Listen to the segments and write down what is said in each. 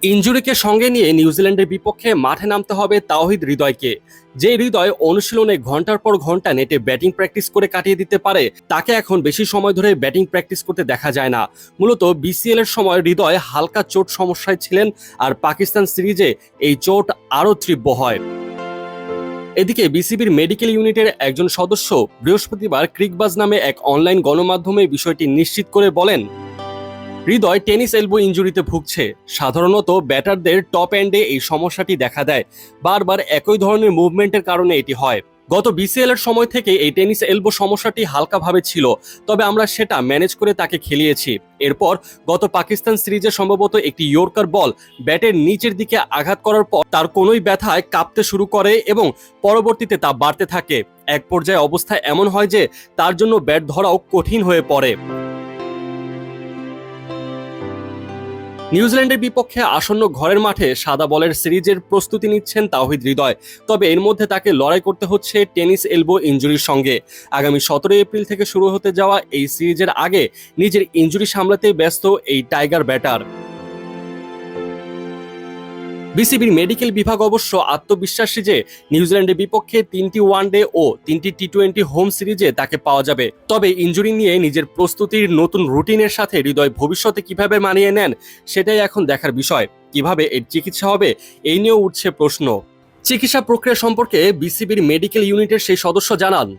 ইনজুরিকে সঙ্গে নিয়ে নিউজিল্যান্ডের বিপক্ষে মাঠে নামতে হবে তাওহিদ হৃদয়কে। যে হৃদয় অনুশীলনে ঘন্টার পর ঘন্টা নেটে ব্যাটিং প্র্যাকটিস করে কাটিয়ে দিতে পারে, তাকে এখন বেশি সময় ধরে ব্যাটিং প্র্যাকটিস করতে দেখা যায় না। মূলত বিসিএল এর সময় হৃদয় হালকা চোট সমস্যায় ছিলেন, আর পাকিস্তান সিরিজে এই চোট আরও তীব্র হয়। এদিকে বিসিবির মেডিকেল ইউনিটের একজন সদস্য বৃহস্পতিবার ক্রিকবাজ নামে এক অনলাইন গণমাধ্যমে বিষয়টি নিশ্চিত করে বলেন, হৃদয় টেনিস এলবো ইনজুরিতে ভুগছে। সাধারণত ব্যাটারদের টপ এন্ডে এই সমস্যাটি দেখা দেয়। বারবার একই ধরনের মুভমেন্টের কারণে এটি হয়। গত বিসিএল এর সময় থেকে এই টেনিস এলবো সমস্যাটি হালকাভাবে ছিল, তবে আমরা সেটা ম্যানেজ করে তাকে খেলিয়েছি। এরপর গত পাকিস্তান সিরিজে সম্ভবত একটি ইয়র্কার বল ব্যাটের নিচের দিকে আঘাত করার পর তার কোনোই ব্যথায় কাঁপতে শুরু করে এবং পরবর্তীতে তা বাড়তে থাকে। এক পর্যায়ে অবস্থা এমন হয় যে তার জন্য ব্যাট ধরাও কঠিন হয়ে পড়ে। নিউজিল্যান্ডের বিপক্ষে আসন্ন ঘরের মাঠে সাদা বলের সিরিজের প্রস্তুতি নিচ্ছেন তাওহিদ হৃদয়। তবে এর মধ্যে তাকে লড়াই করতে হচ্ছে টেনিস এলবো ইনজুরির সঙ্গে। আগামী 17 এপ্রিল থেকে শুরু হতে যাওয়া এই সিরিজের আগে নিজের ইনজুরি সামলাতে ব্যস্ত এই টাইগার ব্যাটার। বিসিবির মেডিকেল বিভাগ অবশ্য আত্মবিশ্বাসী যে নিউজিল্যান্ডের বিপক্ষে 3টি ওয়ানডে ও 3টি টি-20 হোম সিরিজে তাকে পাওয়া যাবে। তবে ইনজুরি নিয়ে নিজের প্রস্তুতির নতুন রুটিনের সাথে হৃদয় ভবিষ্যতে কিভাবে মানিয়ে নেন, সেটাই এখন দেখার বিষয়। কিভাবে এর চিকিৎসা হবে, এই নিয়েও উঠছে প্রশ্ন। চিকিৎসা প্রক্রিয়া সম্পর্কে বিসিবির মেডিকেল ইউনিটের সেই সদস্য জানান,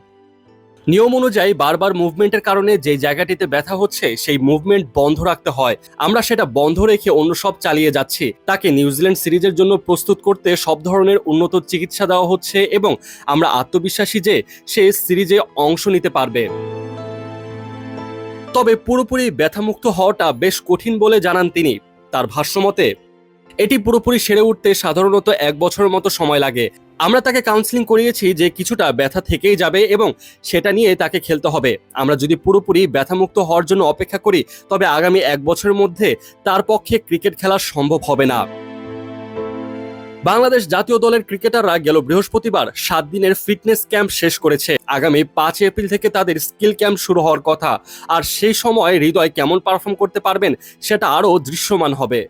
নিয়ম অনুযায়ী বারবার মুভমেন্টের কারণে যে জায়গাটিতে ব্যথা হচ্ছে সেই মুভমেন্ট বন্ধ রাখতে হয়। আমরা সেটা বন্ধ রেখে অন্য সব চালিয়ে যাচ্ছি। তাকে নিউজিল্যান্ড সিরিজের জন্য প্রস্তুত করতে সব ধরনের উন্নত চিকিৎসা দেওয়া হচ্ছে এবং আমরা আত্মবিশ্বাসী যে সে সিরিজে অংশ নিতে পারবে। তবে পুরোপুরি ব্যথামুক্ত হওয়াটা বেশ কঠিন বলে জানান তিনি। তার ভাষ্যমতে, এটি পুরোপুরি সেরে উঠতে সাধারণত 1 বছরের মতো সময় লাগে। আমরা তাকে কাউন্সিলিং করিয়েছি যে কিছুটা ব্যথা থেকেই যাবে এবং সেটা নিয়ে তাকে খেলতে হবে। আমরা যদি পুরোপুরি ব্যথামুক্ত হওয়ার জন্য অপেক্ষা করি, তবে আগামী 1 বছরের মধ্যে তার পক্ষে ক্রিকেট খেলা সম্ভব হবে না। বাংলাদেশ জাতীয় দলের ক্রিকেটাররা গেল বৃহস্পতিবার 7 দিনের ফিটনেস ক্যাম্প শেষ করেছে। আগামী 5 এপ্রিল থেকে তাদের স্কিল ক্যাম্প শুরু হওয়ার কথা, আর সেই সময় হৃদয় কেমন পারফর্ম করতে পারবেন সেটা আরও দৃশ্যমান হবে।